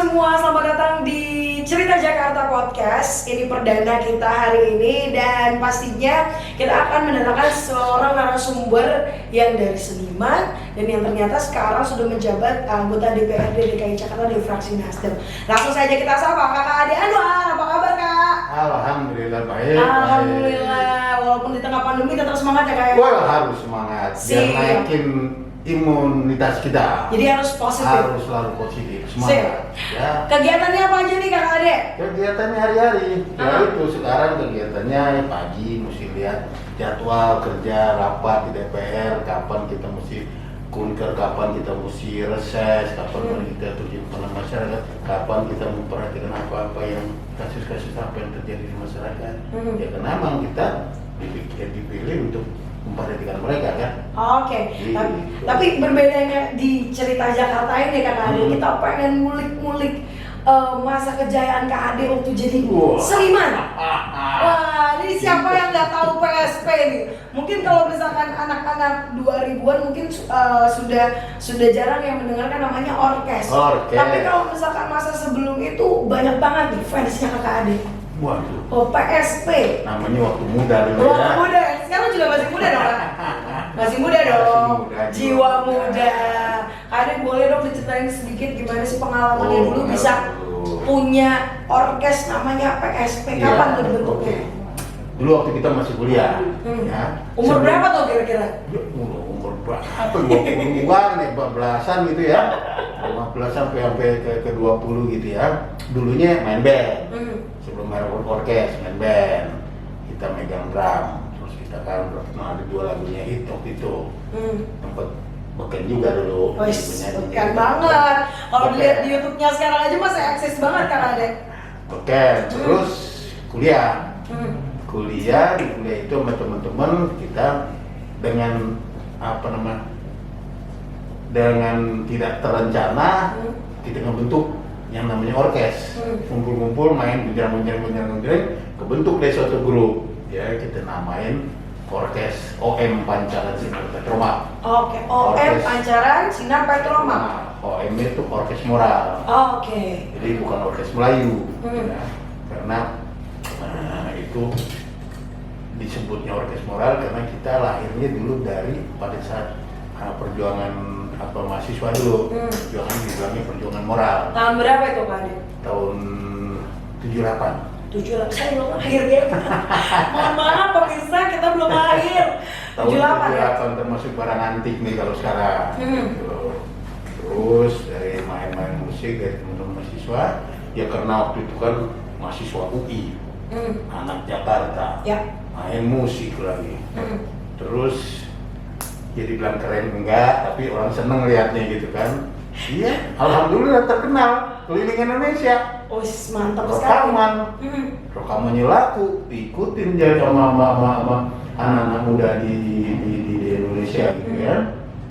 semua, selamat datang di Cerita Jakarta Podcast. Ini perdana kita hari ini dan pastinya kita akan mendatangkan seorang narasumber yang dari seniman dan yang ternyata sekarang sudah menjabat anggota DPRD DKI Jakarta di fraksi Nasdem. Langsung saja kita sapa Kakak Ade Anwar. Apa kabar Kak? Alhamdulillah baik. Alhamdulillah, walaupun di tengah pandemi tetap semangat ya Kak ya? Wah, harus semangat biar naikin imunitas kita. Jadi harus positif. Harus selalu positif, semangat. Ya. Kegiatannya apa aja nih Kakak Ade? Kegiatannya hari-hari. Ya itu sekarang kegiatannya pagi mesti lihat jadwal kerja rapat di DPR, kapan kita mesti kunker, kapan kita mesti reses, kapan kita terjun pada masyarakat, kapan kita memperhatikan apa-apa yang kasus-kasus apa yang terjadi di masyarakat. Ya karena memang kita dipilih untuk memperhatikan mereka kan. Oke. Tapi berbedanya di Cerita Jakarta ini Kak Ade, kita pengen ngulik-ngulik masa kejayaan Kak Ade waktu jadi seniman. Wah, ini siapa yang nggak tahu PSP nih? Mungkin kalau misalkan anak-anak 2000-an mungkin sudah jarang yang mendengarkan namanya orkes. Tapi kalau misalkan masa sebelum itu banyak banget nih fansnya Kak Ade. Waduh. Oh, PSP. Namanya waktu muda dulu Waktu ya. muda. Sekarang juga masih muda dong, Kak? Masih muda dong. Jiwa muda. Ade boleh dong diceritain sedikit gimana sih pengalamannya dulu bisa punya orkes namanya PSP. Kapan tuh dibentuknya? Dulu waktu kita masih kuliah. Ya. Umur berapa tuh kira-kira? Umur berapa? 20-an, 14-an gitu ya. 15 sampai ke 20 gitu ya. Dulunya main band. Sebelum main orkes, main band. Kita megang drum. Terus kita kan ada 2 lagunya hit waktu itu. Tempat beken juga dulu. Beken banget. Kalau dilihat di YouTube-nya sekarang aja masih eksis banget kan Ade. Beken. Terus kuliah. Di kuliah itu sama teman-teman kita dengan dengan tidak terencana kita ngebentuk yang namanya orkes. Kumpul-kumpul main bunyiran kebentuk deh suatu grup. Ya kita namain orkes OM Pancaran Sinar Petroma. Oke, OM Pancaran Sinar Petroma. Nah, OM itu orkes moral. Oke. Jadi bukan orkes Melayu. Ya, karena itu disebutnya orkes moral karena kita lahirnya dulu dari pada saat perjuangan mahasiswa dulu. Perjuangan dibilangnya perjuangan moral. Tahun berapa itu Pak Ade? Tahun 78. 78, saya belum lahir ya. Mohon maaf pemirsa, kita belum lahir. Tahun 78 ya? termasuk barang antik nih kalau sekarang. Gitu. Terus dari main-main musik dari teman-teman mahasiswa, ya karena waktu itu kan mahasiswa UI, anak Jakarta, main musik lagi. Terus jadi bilang keren enggak, tapi orang seneng liatnya gitu kan. Iya, alhamdulillah terkenal keliling Indonesia. Oh, mantap sekali. Rekamannya laku, diikutin jadi sama anak-anak muda di Indonesia gitu ya.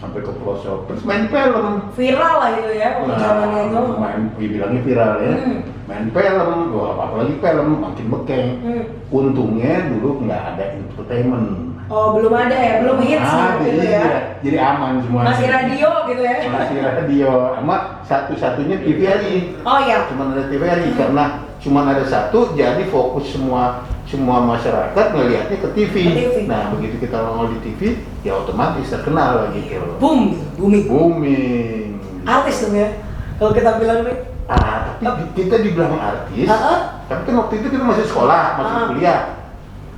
Sampai ke pelosok, terus main film. Viral lah itu ya, waktu zamannya itu. Bilangnya viral ya. Main film, apalagi film makin bekeng. Untungnya dulu nggak ada entertainment. Oh, belum ada ya, belum hits gitu ya. Jadi aman semua. Masih radio gitu ya. Masih radio, sama satu-satunya TVRI. Oh iya. Cuma ada TVRI karena cuma ada satu, jadi fokus semua masyarakat ngelihatnya ke TV. Nah, begitu kita nongol di TV, ya otomatis terkenal gitu. Booming. Artis dong ya. Kalau kita bilang nih. Tapi kita dibilang artis. Tapi kan waktu itu kita masih sekolah, masih kuliah.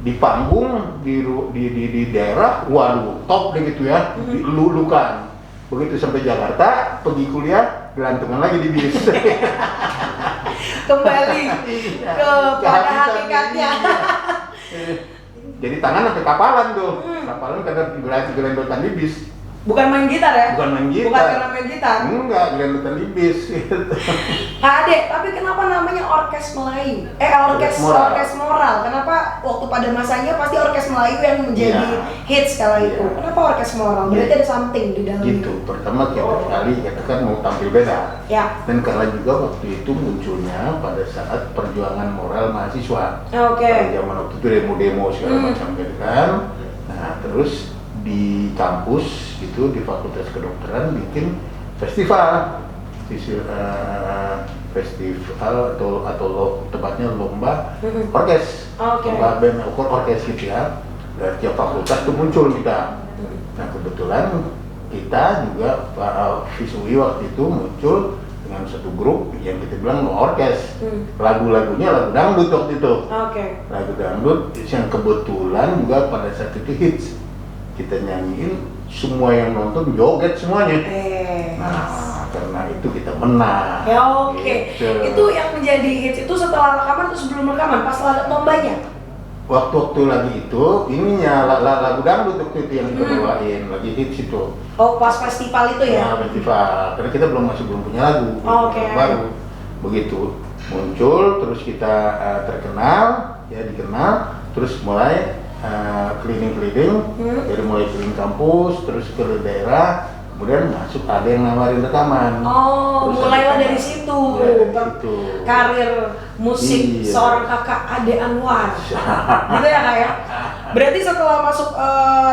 Di panggung di daerah, waduh, top deh gitu ya, dilulukan. Begitu sampai Jakarta, pergi kuliah, gelantungan lagi di bis. Kembali pada hakikatnya. Jadi tangan sampai kapalan tuh, kapalan karena gelendotan di bis. Bukan main gitar ya? Bukan main gitar. Bukan karena main gitar? Enggak, gelendotan di bis gitu. Kak Ade, tapi kenapa namanya Orkes Melayu? Orkes moral. Kenapa waktu pada masanya pasti Orkes Melayu yang menjadi hits kala itu? Kenapa Orkes moral? Berarti ada something di dalam gitu. Pertama sekali kita kan mau tampil beda. Dan karena juga waktu itu munculnya pada saat perjuangan moral mahasiswa. Pada zaman waktu itu demo-demo segala macam gitu kan. Nah, terus di kampus itu di Fakultas Kedokteran bikin festival festival tepatnya lomba orkes, Oke. lomba band orkes gitu ya. Dari tiap fakultas tuh muncul kita. Nah kebetulan kita juga para Visui waktu itu muncul dengan satu grup yang kita bilang orkes. Lagu-lagunya lagu dangdut waktu itu. Oke. Lagu dangdut yang kebetulan juga pada saat itu hits. Kita nyanyiin, semua yang nonton joget semuanya. Nah, karena itu kita menang. Ya oke. Gitu. Itu yang menjadi hits itu setelah rekaman atau sebelum rekaman? Pas lombanya? Waktu lagi itu, ininya lagu dangdut waktu itu yang kita bawain, lagi hits itu. Oh, pas festival itu ya? Festival. Karena kita belum punya lagu, Oke. baru. Begitu muncul, terus kita terkenal, ya dikenal, terus mulai keliling-keliling, dari mulai keliling kampus, terus ke daerah, kemudian masuk ada yang nawarin rekaman. Oh, Terus mulailah rekaman. dari situ. Mulai dari situ. Karir musik Iya. seorang kakak Ade Anwar. Gitu ya kak ya? Berarti setelah masuk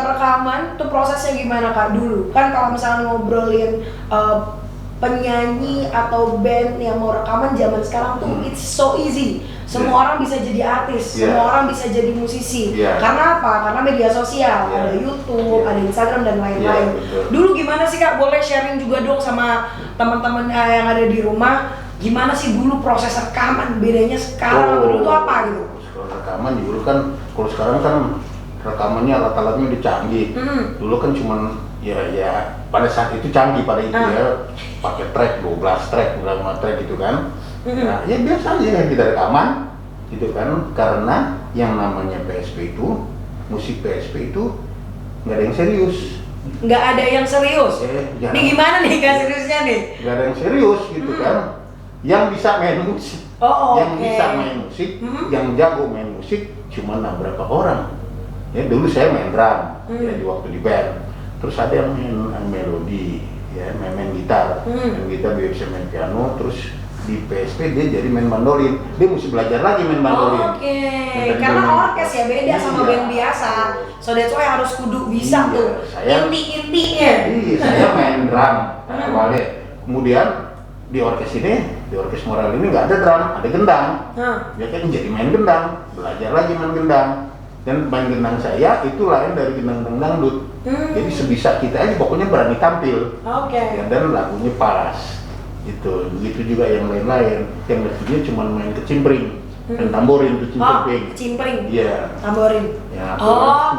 rekaman, tuh prosesnya gimana kak dulu? Kan kalau misalnya ngobrolin penyanyi atau band yang mau rekaman zaman sekarang tuh it's so easy. Semua orang bisa jadi artis, semua orang bisa jadi musisi. Karena apa? Karena media sosial, ada YouTube, ada Instagram dan lain-lain. Dulu gimana sih kak? Boleh sharing juga dong sama teman-teman yang ada di rumah. Gimana sih dulu proses rekaman? Bedanya sekarang sama dulu tuh apa gitu? Kalau rekaman dulu kan, kalau sekarang kan rekamannya alat-alatnya udah canggih. Dulu kan cuman ya pada saat itu canggih pada itu ya, pakai track 12 track, 5 track gitu kan. Nah, ya biasa aja kita rekaman gitu kan, karena yang namanya PSP itu, musik PSP itu nggak ada yang serius. Nggak ada yang serius? Ini gimana nih kak seriusnya nih? Nggak ada yang serius gitu kan. Yang bisa main musik, yang bisa main musik, yang jago main musik cuma beberapa orang. Ya dulu saya main drum, ya di waktu di band. Terus ada yang main melodi, ya main gitar, dia bisa main piano. Terus di PSP dia jadi main mandolin, dia mesti belajar lagi main mandolin. Karena orkes ya beda sama band biasa. So that's why harus kudu bisa tuh inti-intinya. Iya, saya main drum awalnya. Kemudian di orkes moral ini nggak ada drum, ada gendang. Dia kan jadi main gendang, belajar lagi main gendang. Dan main gendang saya itu lain dari gendang dangdut. Jadi sebisa kita aja pokoknya berani tampil. Ya, dan lagunya pas. Gitu. Begitu juga yang lain-lain. Yang lainnya cuma main kecimpring dan tamborin tuh kecimpring. Kecimpring. Iya. Tamborin. Ya,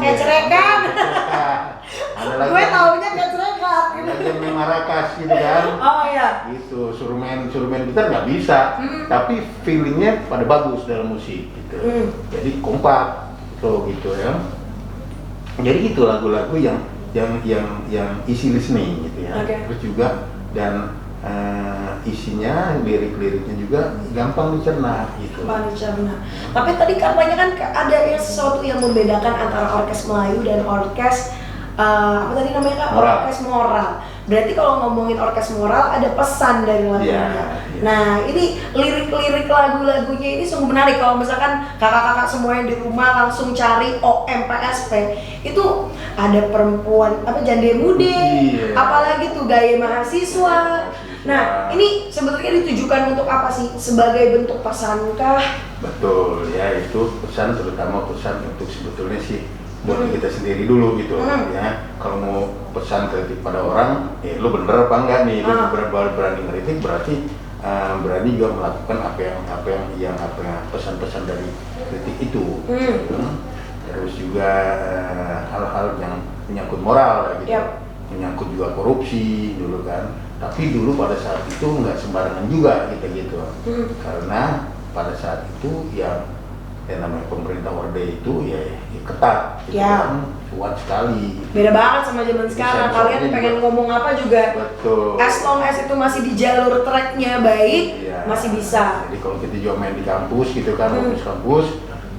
kayak cerekan. Ada lagi. Gue taunya kayak cerekan. Ada yang main marakas gitu kan. Oh iya. Gitu, suruh main gitar nggak bisa. Tapi feelingnya pada bagus dalam musik gitu. Jadi kompak gitu ya. Jadi itu lagu-lagu yang easy listening gitu ya. Terus juga dan isinya, lirik-liriknya juga gampang dicerna gitu. Gampang dicerna. Tapi tadi katanya kan ada yang sesuatu yang membedakan antara orkes Melayu dan orkes apa tadi namanya kak? Orkes moral. Berarti kalau ngomongin orkes moral ada pesan dari lagunya. Nah ini lirik-lirik lagu-lagunya ini sungguh menarik. Kalau misalkan kakak-kakak semua yang di rumah langsung cari OMPSP itu ada perempuan apa jande mude, apalagi tuh gaya mahasiswa. Nah ini sebetulnya ditujukan untuk apa sih? Sebagai bentuk pesankah? Betul ya, itu pesan, terutama pesan untuk sebetulnya sih buat kita sendiri dulu gitu ya. Kalau mau pesan kritik pada orang, ya lu bener apa enggak nih? Lu berani ngeritik berarti berani juga melakukan apa yang pesan-pesan dari kritik itu. Terus juga hal-hal yang menyangkut moral gitu. Menyangkut juga korupsi dulu kan. Tapi dulu pada saat itu nggak sembarangan juga gitu. Karena pada saat itu yang namanya pemerintah Orde itu ya ketat, gitu kan, kuat sekali. Beda banget sama zaman sekarang. Kalian pengen ngomong apa juga, as long as itu masih di jalur tracknya baik, masih bisa. Jadi kalau kita juga main di kampus gitu kan, kampus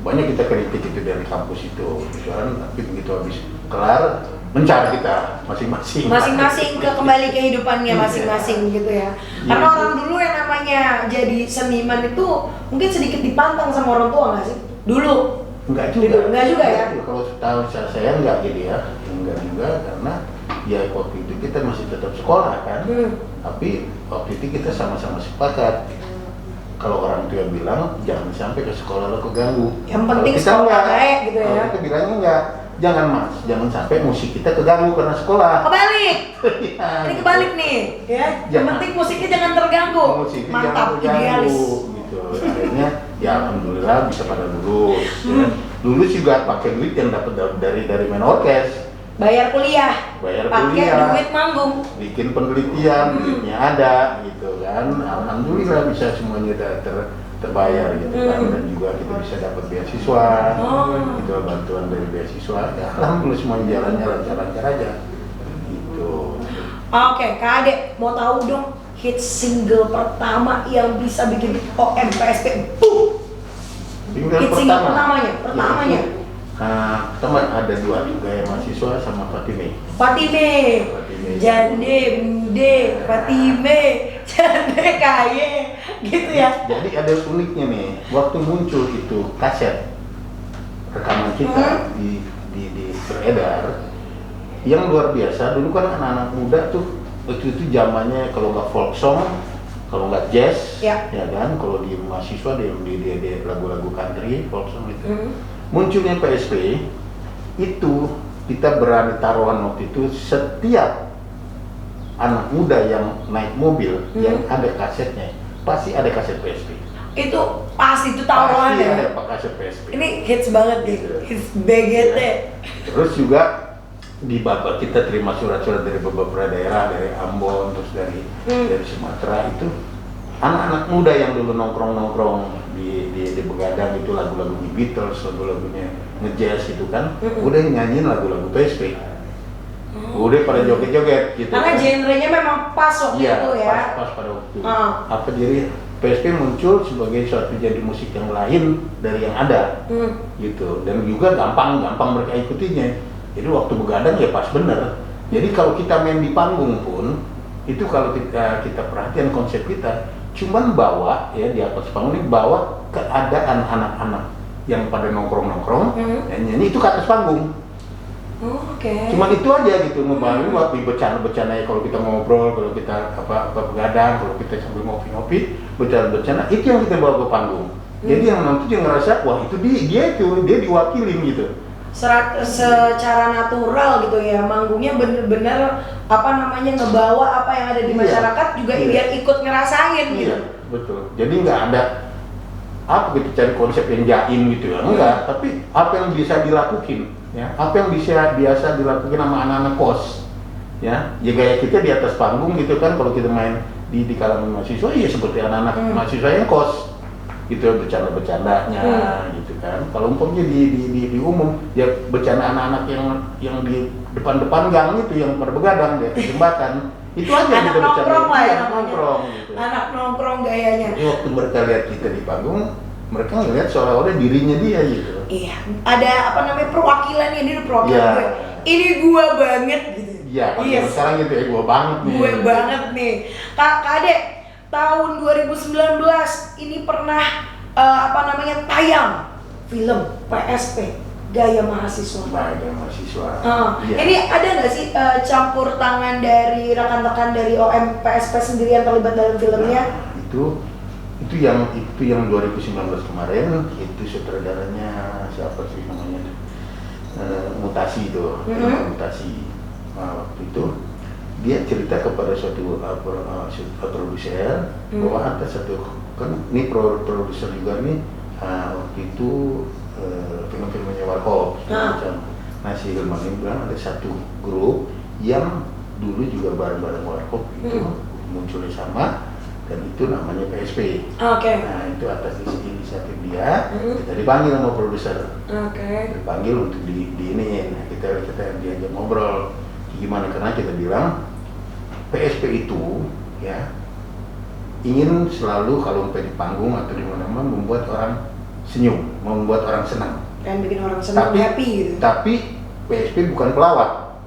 banyak kita kritik itu dari kampus itu, gitu kan. Tapi begitu habis kelar mencari kita masing-masing ke kembali kehidupannya masing-masing gitu ya. Karena orang dulu yang namanya jadi seniman itu mungkin sedikit dipantang sama orang tua nggak sih? Dulu enggak juga ya. Kalau tahu saya enggak gitu ya, enggak juga karena ya waktu itu kita masih tetap sekolah kan. Tapi waktu itu kita sama-sama sepakat kalau orang tua bilang jangan sampai ke sekolah lo keganggu. Yang penting Kalau kita sekolah enggak, baik gitu ya. kalau kita bilangnya enggak, jangan mas, jangan sampai musik kita keganggu karena sekolah. Kebalik. Ya, Ini gitu. nih ya. Yang Jangan. penting musiknya jangan terganggu. Musiknya Mantap, jangan terganggu, idealis. gitu. Akhirnya ya alhamdulillah bisa pada lulus. Ya. Lulus juga pakai duit yang dapat dari main orkes. Bayar kuliah. Bayar Pakai kuliah, duit manggung. bikin penelitian, duitnya ada, gitu kan. Alhamdulillah bisa semuanya udah terbayar, gitu kan. Dan juga kita bisa dapat beasiswa, gitu, bantuan dari beasiswa. Ya, alhamdulillah semuanya jalannya lancar-lancar aja, gitu. Oke, Kak Ade, mau tahu dong hit single pertama yang bisa bikin OM PSP boom. Hit single pertamanya. Teman ada dua, Gaya Mahasiswa sama Fatime. Fatime, Jande, Bude, Fatime, Jande, Kaye, gitu ya. Jadi ada uniknya nih, waktu muncul itu kaset rekaman kita di beredar, yang luar biasa. Dulu kan anak-anak muda tuh itu zamannya kalau nggak folk song, kalau nggak jazz, ya kan. Kalau di mahasiswa di lagu-lagu country, folk song itu. Munculnya PSP itu kita berani taruhan waktu itu setiap anak muda yang naik mobil yang ada kasetnya pasti ada kaset PSP. Itu pasti itu taruhan pasti ya. ada kaset PSP. Ini hits banget gitu. Hits BGT. Ya. Terus juga di Bapak kita terima surat-surat dari beberapa daerah, dari Ambon, terus dari Sumatera itu anak-anak muda yang dulu nongkrong di Begadang itu lagu-lagunya Beatles, lagu-lagunya ngejazz itu kan, udah nyanyiin lagu-lagu PSP. Udah pada joget-joget gitu. Karena kan. genrenya memang pas waktu itu ya. Pas pada waktu itu. Apa jadi PSP muncul sebagai suatu jadi musik yang lain dari yang ada, gitu. Dan juga gampang mereka ikutinya. Jadi waktu Begadang ya pas bener. Jadi kalau kita main di panggung pun, itu kalau kita perhatian konsep kita, cuman bawa ya di atas panggung ini bawa keadaan anak-anak yang pada nongkrong dan nyanyi itu ke atas panggung. Cuman itu aja gitu, ngebangun waktu bercanda-bercanda ya, kalau kita ngobrol, kalau kita apa begadang, kalau kita sambil ngopi-ngopi, bercanda-bercanda itu yang kita bawa ke panggung. Jadi yang nonton juga ngerasa wah itu dia diwakilin gitu. Secara natural gitu ya, manggungnya bener-bener ngebawa apa yang ada di masyarakat juga biar ikut ngerasain gitu. Iya, betul. Jadi nggak ada kita cari konsep yang jaim gitu ya, enggak. Tapi apa yang bisa dilakukan, ya, apa yang biasa dilakukan sama anak-anak kos, ya gaya kita di atas panggung gitu kan. Kalau kita main di kalangan mahasiswa, ya seperti anak-anak mahasiswa yang kos. Gitu bercanda-bercandanya gitu kan. Kalau umpamanya di umum ya bercanda anak-anak yang di depan gang itu yang pada begadang di atas jembatan. Itu aja anak kita bercanda. Nongkrong lah ya nongkrong gitu. Anak nongkrong gayanya. Jadi waktu mereka lihat kita di panggung, mereka ngelihat seolah-olah dirinya dia gitu. Iya, ada perwakilannya, ini perwakilan gue. Ini gua banget gitu. Iya, sekarang gitu ya, gua banget nih. Gue banget nih. Kak Ade, tahun 2019 ini pernah tayang film PSP Gaya Mahasiswa. Gaya Mahasiswa. Iya. Ini ada nggak sih campur tangan dari rekan-rekan dari OM PSP sendiri yang terlibat dalam filmnya? Itu yang 2019 kemarin itu sutradaranya siapa sih namanya? Mutasi itu. Mutasi. Waktu itu dia cerita kepada suatu produser bahwa ada satu kan ini produser juga nih waktu itu film-filmnya Warkop macam. Nah si Hilman ini bilang ada satu grup yang dulu juga bareng-bareng Warkop itu munculnya sama dan itu namanya PSP. Nah itu atas inisiatif dia kita dipanggil sama produser. Dipanggil untuk di ini kita diajak ngobrol gimana, karena kita bilang PSP itu ya ingin selalu kalau di panggung atau di mana-mana membuat orang senyum, membuat orang senang. Kan bikin orang senang, happy gitu. Tapi PSP bukan pelawak.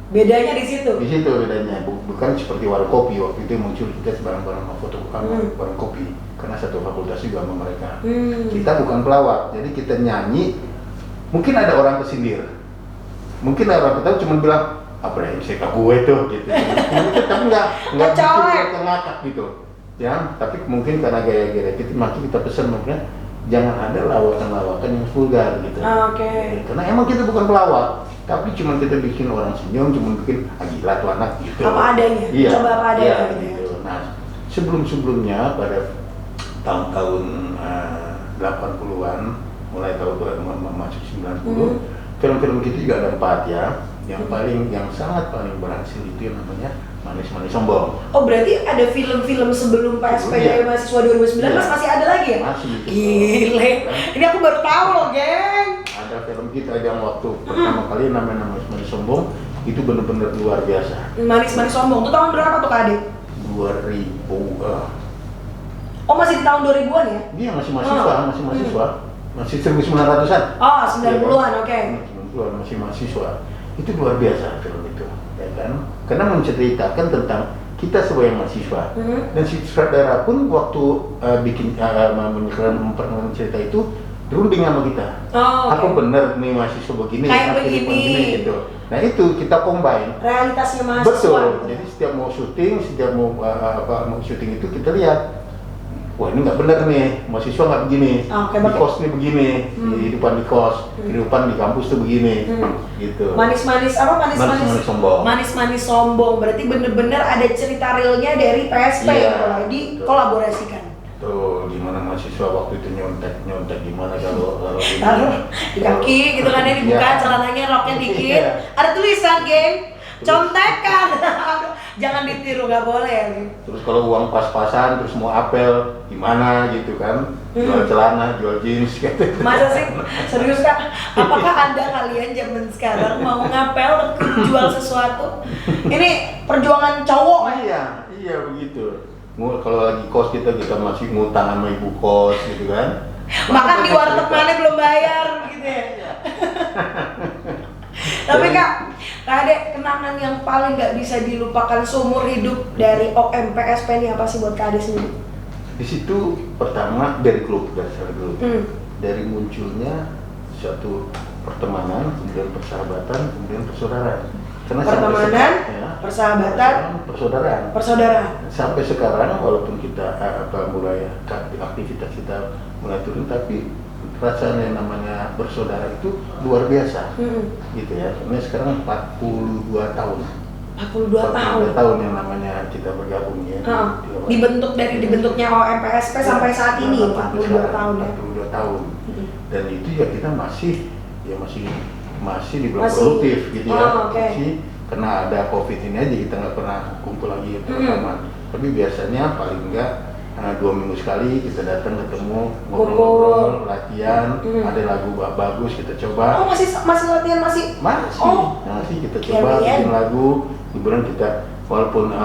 Bedanya di situ. Di situ bedanya, bukan seperti warung kopi waktu itu muncul kita bareng-bareng mau foto warung kopi karena satu fakultas juga sama mereka. Kita bukan pelawak, jadi kita nyanyi. Mungkin ada orang kesindir, mungkin ada orang ketawa cuma bilang apa ya, saya gue tuh gitu. Tapi nggak bikin mereka ngakak gitu. ya, tapi mungkin karena gaya-gaya kita makanya kita pesan mungkin jangan ada lawakan-lawakan yang vulgar gitu. Oke. Karena emang kita bukan pelawak, tapi cuma kita bikin orang senyum, cuma bikin gila tuh anak gitu. Apa adanya. Iya. Coba apa adanya Iya, gitu. gitu. Nah, sebelum-sebelumnya pada tahun-tahun 80-an, mulai tahun masuk 90, film-film kita juga ada 4 ya. Yang sangat paling berhasil itu yang namanya Manis-Manis Sombong. Oh, berarti ada film-film sebelum PSP dari mahasiswa 2019 masih ada lagi ya? Masih. Gile. Ini aku baru tahu loh, geng. Ada film kita yang waktu pertama kali namanya Manis-Manis Sombong itu benar-benar luar biasa. Manis-Manis Sombong. Itu tahun berapa tuh, Kak Ade? 2000. Oh, masih di tahun 2000-an ya? Dia masih mahasiswa, masih 1900-an. Oh, 90-an, oke. 90-an masih mahasiswa. Itu luar biasa film itu, ya kan? Karena menceritakan tentang kita sebagai mahasiswa. Dan si sutradara pun waktu memperkenalkan cerita itu dirunding sama kita. Oh, Aku bener nih mahasiswa begini, kayak akhirnya begini gitu. Nah itu kita combine. realitasnya mahasiswa. Betul. Jadi setiap mau syuting itu kita lihat. Wah ini nggak bener nih, mahasiswa nggak begini, di kos nih begini, kehidupan di kos, kehidupan di kampus tuh begini, gitu. Manis-manis sombong. Manis-manis sombong, berarti bener-bener ada cerita realnya dari PSP yang dikolaborasikan. Tuh, gimana mahasiswa waktu itu nyontek gimana kalau Taruh di kaki gitu kan, ya dibuka celananya, roknya dikit, ada tulisan, geng, contekan. Jangan ditiru, nggak boleh ya. Terus kalau uang pas-pasan, terus mau apel gimana gitu kan, jual celana, jual jeans gitu. Masa sih? Serius Kak? Apakah Anda kalian zaman sekarang mau ngapel jual sesuatu? Ini perjuangan cowok ya? Iya begitu. Kalau lagi kos kita masih ngutang sama ibu kos gitu kan. Makan di warteg mana belum bayar gitu ya. Tapi Kak Ade, kenangan yang paling gak bisa dilupakan seumur hidup dari OM PSP ini apa sih buat Kak Ade sendiri? Di situ pertama dari grup, dari munculnya suatu pertemanan, kemudian persahabatan, kemudian persaudaraan. Pertemanan, persaudaraan. Sampai sekarang walaupun kita mulai aktivitas kita mulai turun, tapi rasanya yang namanya bersaudara itu luar biasa, gitu ya. Karena sekarang 42 tahun. 42 tahun yang namanya kita bergabung ya. Dibentuknya OMPSP sampai saat ini 42 tahun ya. 42 tahun. Dan itu ya kita masih di bulan produktif gitu ya. Masih karena ada Covid ini aja kita nggak pernah kumpul lagi bersama. Tapi biasanya paling enggak 2 minggu sekali kita datang ketemu, ngobrol-ngobrol, latihan, ada lagu bagus kita coba. Oh masih latihan masih? Masih kita coba bikin lagu, kemudian kita walaupun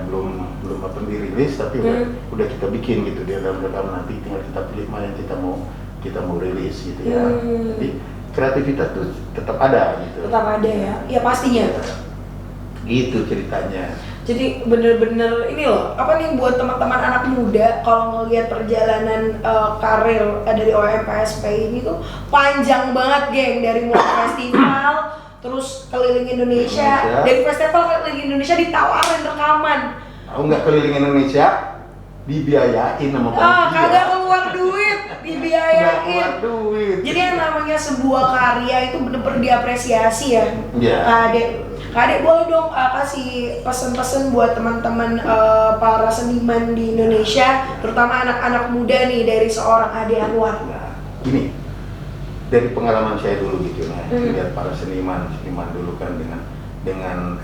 belum dirilis, tapi udah kita bikin gitu di dalam nanti tinggal kita pilih mana yang kita mau rilis gitu ya. Jadi kreativitas tuh tetap ada gitu. Tetap ada ya, ya pastinya. Gitu ceritanya. Jadi bener-bener ini loh, apa nih buat teman-teman anak muda kalau ngelihat perjalanan karir dari OMPSP ini tuh panjang banget geng, dari mulai festival terus keliling Indonesia. Dari festival keliling Indonesia ditawarin rekaman. Aku nggak keliling Indonesia, dibiayain sama panitia. Kagak keluar duit, dibiayain. Keluar duit. Jadi yang namanya sebuah karya itu bener-bener diapresiasi ya. Kak Ade boleh dong kasih pesan-pesan buat teman-teman para seniman di Indonesia, terutama anak-anak muda nih dari seorang Ade Anwar. Nah, gini, dari pengalaman saya dulu gitu ya, lihat para seniman dulu kan dengan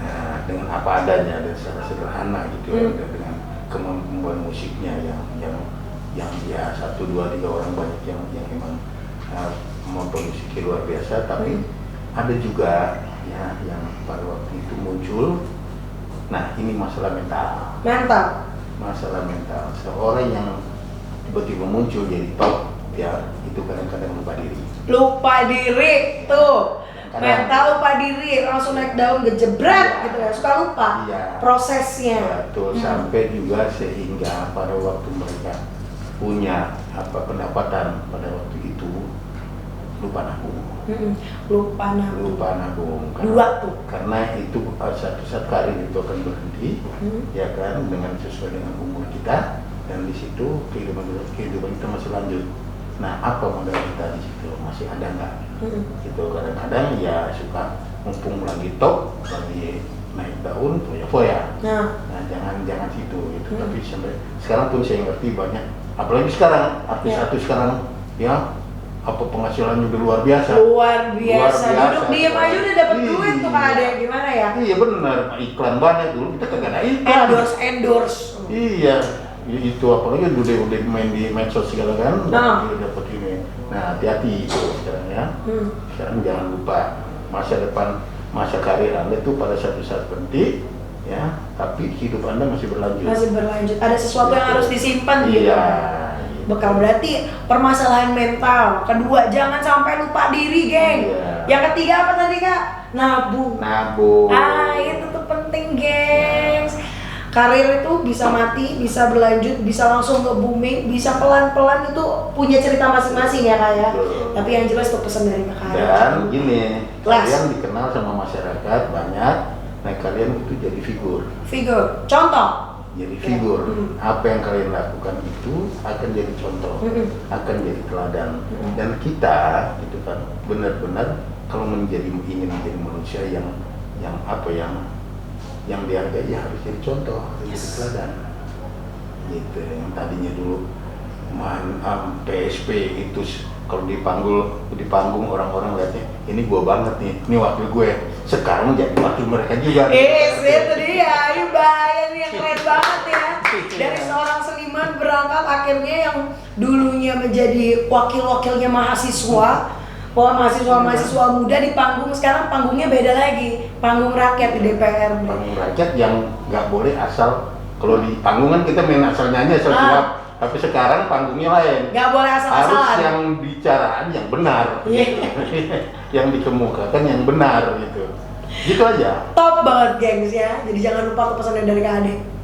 apa adanya dan secara sederhana gitu ya, dengan kemampuan musiknya yang ya 1, 2, 3 orang banyak yang memang memproduksi luar biasa, tapi ada juga ya yang pada waktu itu muncul. Nah ini masalah mental. Masalah mental. Seorang yang tiba-tiba muncul jadi top ya, itu kadang-kadang lupa diri tuh. Mental lupa diri, langsung naik daun gejebret gitu ya, suka lupa prosesnya. Betul, sampai juga sehingga pada waktu mereka punya pendapatan pada waktu itu lupa nabung. Lupa nabung. Lupa nabung. Dua tuh. Karena itu satu saat karir itu akan berhenti, ya kan, dengan sesuai dengan umur kita, dan di situ kehidupan kita masih lanjut. Nah, apa modal kita di situ? Masih ada nggak? Gitu, kadang-kadang ya suka mumpung lagi top, lagi naik daun, foya-foya. Nah, jangan situ gitu. Tapi sampai sekarang pun saya ngerti banyak, apalagi sekarang artis-artis sekarang ya apa penghasilannya udah luar biasa. Luar biasa. Duduk diem aja udah dapat duit tuh Kak Ade, gimana ya? Iya benar, iklan banyak dulu kita kagak ada iklan. Endorse. Iya, itu apalagi udah main di medsos segala kan, dia dapat ini. Nah, hati-hati itu sekarang ya. Sekarang jangan lupa masa depan, masa karir Anda itu pada satu saat berhenti, ya, tapi hidup Anda masih berlanjut. Masih berlanjut. Ada sesuatu yang harus disimpan gitu. Iya. Bekal berarti permasalahan mental. Kedua, jangan sampai lupa diri, geng. Yang ketiga apa tadi Kak? Nabung. Itu tuh penting, gengs. Karir itu bisa mati, bisa berlanjut, bisa langsung ke booming, bisa pelan-pelan, itu punya cerita masing-masing ya Kak ya. Tapi yang jelas tuh pesan dari Kak. Dan gini, kalian dikenal sama masyarakat banyak, nah kalian itu jadi figur. Contoh. Jadi figur, apa yang kalian lakukan itu akan jadi contoh, akan jadi teladan. Dan kita itu kan benar-benar kalau ingin menjadi manusia yang dihargai, ya harus jadi contoh, harus jadi teladan. Gitu. Yang tadinya dulu PSP itu kalau di panggung orang-orang lihatnya ini gua banget nih, ini wakil gue. Sekarang jadi wakil mereka juga. Itu dia, ini bahaya nih, yang keren banget ya. Dari seorang seniman berangkat akhirnya yang dulunya menjadi wakil-wakilnya mahasiswa, mahasiswa muda di panggung, sekarang panggungnya beda lagi, panggung rakyat di DPR. Panggung rakyat yang nggak boleh asal, kalau di panggung kan kita main asal nyanyi, asal suap. Tapi sekarang panggungnya lain. Nggak boleh asal-asalan. Harus yang bicaraan yang benar. Yang dikemukakan yang benar gitu. Gitu aja. Top banget gengs ya. Jadi jangan lupa pesannya dari Kak Ade.